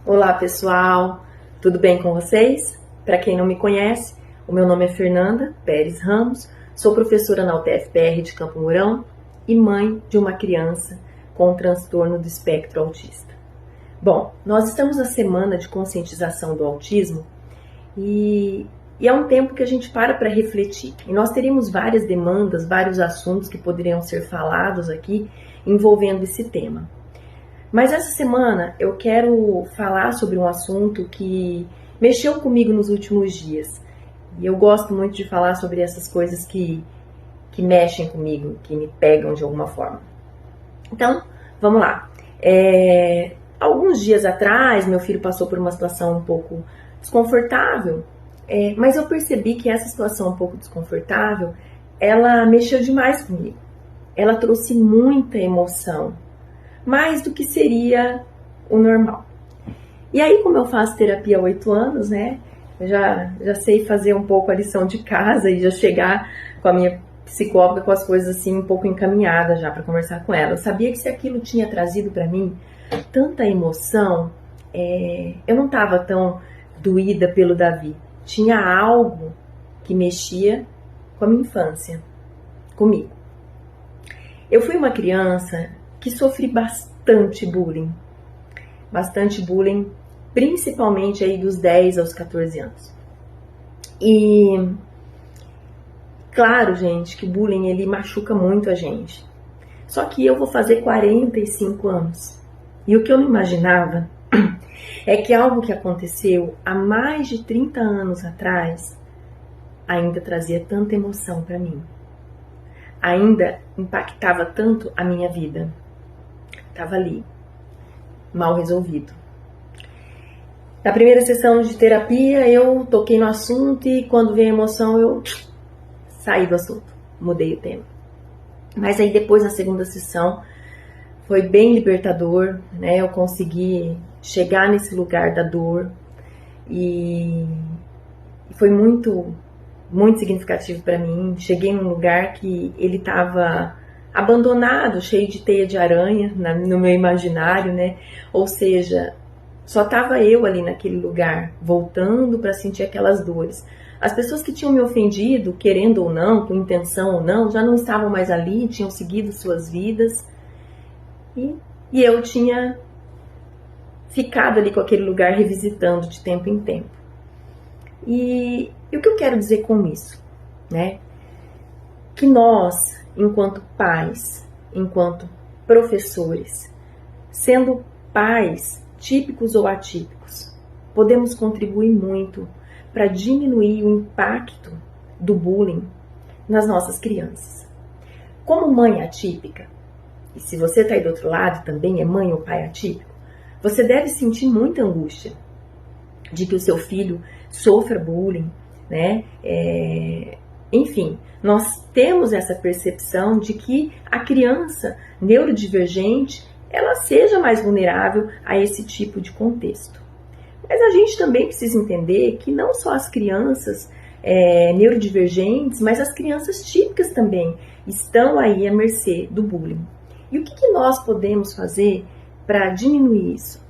Olá pessoal, tudo bem com vocês? Para quem não me conhece, o meu nome é Fernanda Pérez Ramos, sou professora na UTF-PR de Campo Mourão e mãe de uma criança com transtorno do espectro autista. Bom, nós estamos na semana de conscientização do autismo e é um tempo que a gente para refletir. E nós teríamos várias demandas, vários assuntos que poderiam ser falados aqui envolvendo esse tema. Mas essa semana eu quero falar sobre um assunto que mexeu comigo nos últimos dias. E eu gosto muito de falar sobre essas coisas que mexem comigo, que me pegam de alguma forma. Então, vamos lá. Alguns dias atrás, meu filho passou por uma situação um pouco desconfortável, mas eu percebi que essa situação um pouco desconfortável, ela mexeu demais comigo. Ela trouxe muita emoção. Mais do que seria o normal. E aí, como eu faço terapia há 8 anos, né, eu já sei fazer um pouco a lição de casa e já chegar com a minha psicóloga com as coisas assim um pouco encaminhadas já para conversar com ela. Eu sabia que se aquilo tinha trazido para mim tanta emoção, eu não estava tão doída pelo Davi. Tinha algo que mexia com a minha infância, comigo. Eu fui uma criança que sofri bastante bullying, principalmente aí dos 10 aos 14 anos. E claro, gente, que bullying ele machuca muito a gente. Só que eu vou fazer 45 anos. E o que eu não imaginava é que algo que aconteceu há mais de 30 anos atrás ainda trazia tanta emoção para mim. Ainda impactava tanto a minha vida. Estava ali, mal resolvido. Na primeira sessão de terapia, eu toquei no assunto e quando veio a emoção, eu saí do assunto, mudei o tema. Mas aí depois, na segunda sessão, foi bem libertador, né? Eu consegui chegar nesse lugar da dor e foi muito, muito significativo para mim. Cheguei num lugar que ele estava abandonado, cheio de teia de aranha no meu imaginário, né? Ou seja, só estava eu ali naquele lugar, voltando para sentir aquelas dores. As pessoas que tinham me ofendido, querendo ou não, com intenção ou não, já não estavam mais ali, tinham seguido suas vidas. E eu tinha ficado ali com aquele lugar, revisitando de tempo em tempo. E o que eu quero dizer com isso, né? Que nós, enquanto pais, enquanto professores, sendo pais típicos ou atípicos, podemos contribuir muito para diminuir o impacto do bullying nas nossas crianças. Como mãe atípica, e se você está aí do outro lado também é mãe ou pai atípico, você deve sentir muita angústia de que o seu filho sofra bullying, né? Enfim, nós temos essa percepção de que a criança neurodivergente, ela seja mais vulnerável a esse tipo de contexto. Mas a gente também precisa entender que não só as crianças neurodivergentes, mas as crianças típicas também estão aí à mercê do bullying. E o que nós podemos fazer para diminuir isso?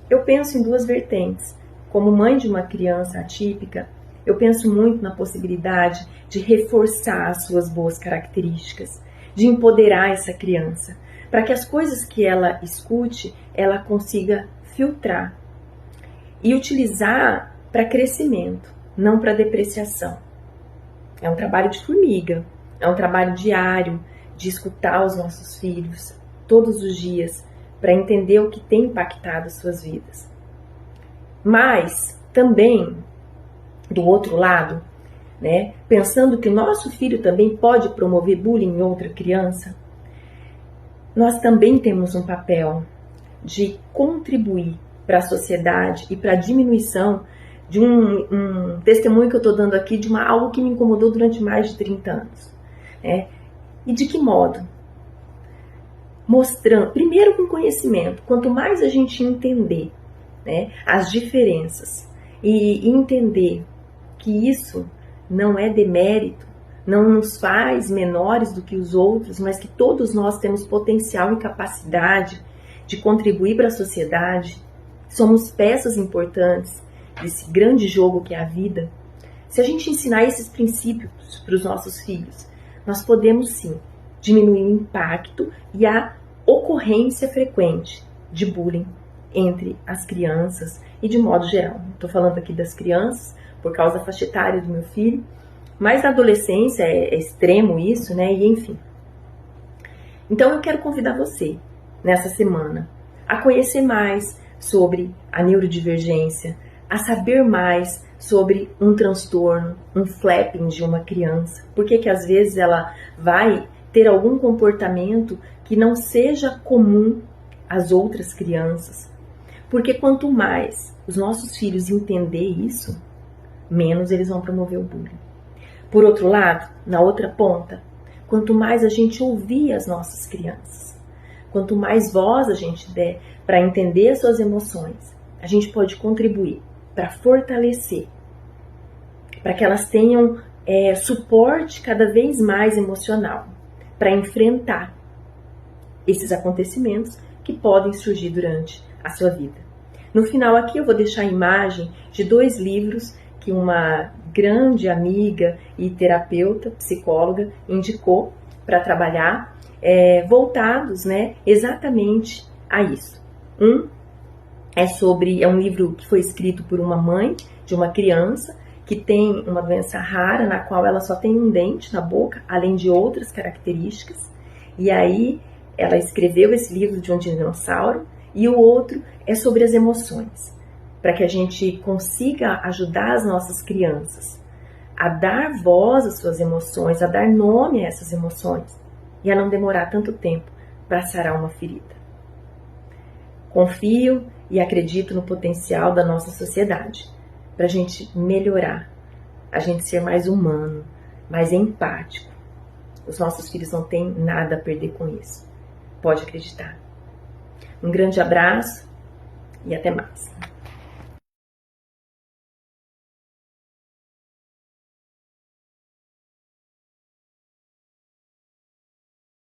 Eu penso em duas vertentes. Como mãe de uma criança atípica, eu penso muito na possibilidade de reforçar as suas boas características, de empoderar essa criança, para que as coisas que ela escute, ela consiga filtrar e utilizar para crescimento, não para depreciação. É um trabalho de formiga, é um trabalho diário de escutar os nossos filhos todos os dias para entender o que tem impactado as suas vidas. Mas também do outro lado, né, pensando que o nosso filho também pode promover bullying em outra criança, nós também temos um papel de contribuir para a sociedade e para a diminuição de um testemunho que eu estou dando aqui de algo que me incomodou durante mais de 30 anos. Né? E de que modo? Mostrando, primeiro com conhecimento, quanto mais a gente entender, né, as diferenças e entender que isso não é demérito, não nos faz menores do que os outros, mas que todos nós temos potencial e capacidade de contribuir para a sociedade, somos peças importantes desse grande jogo que é a vida, se a gente ensinar esses princípios para os nossos filhos, nós podemos sim diminuir o impacto e a ocorrência frequente de bullying entre as crianças e de modo geral. Estou falando aqui das crianças por causa da faixa etária do meu filho, mas na adolescência é extremo isso, né? E enfim. Então eu quero convidar você, nessa semana, a conhecer mais sobre a neurodivergência, a saber mais sobre um transtorno, um flapping de uma criança. Por que às vezes ela vai ter algum comportamento que não seja comum às outras crianças? Porque quanto mais os nossos filhos entender isso, menos eles vão promover o bullying. Por outro lado, na outra ponta, quanto mais a gente ouvir as nossas crianças, quanto mais voz a gente der para entender as suas emoções, a gente pode contribuir para fortalecer, para que elas tenham suporte cada vez mais emocional, para enfrentar esses acontecimentos que podem surgir durante a sua vida. No final aqui eu vou deixar a imagem de 2 livros que uma grande amiga e terapeuta, psicóloga, indicou para trabalhar, voltados, né, exatamente a isso. Um é um livro que foi escrito por uma mãe de uma criança que tem uma doença rara na qual ela só tem um dente na boca, além de outras características. E aí ela escreveu esse livro de um dinossauro. E o outro é sobre as emoções, para que a gente consiga ajudar as nossas crianças a dar voz às suas emoções, a dar nome a essas emoções e a não demorar tanto tempo para sarar uma ferida. Confio e acredito no potencial da nossa sociedade para a gente melhorar, a gente ser mais humano, mais empático. Os nossos filhos não têm nada a perder com isso. Pode acreditar. Um grande abraço e até mais.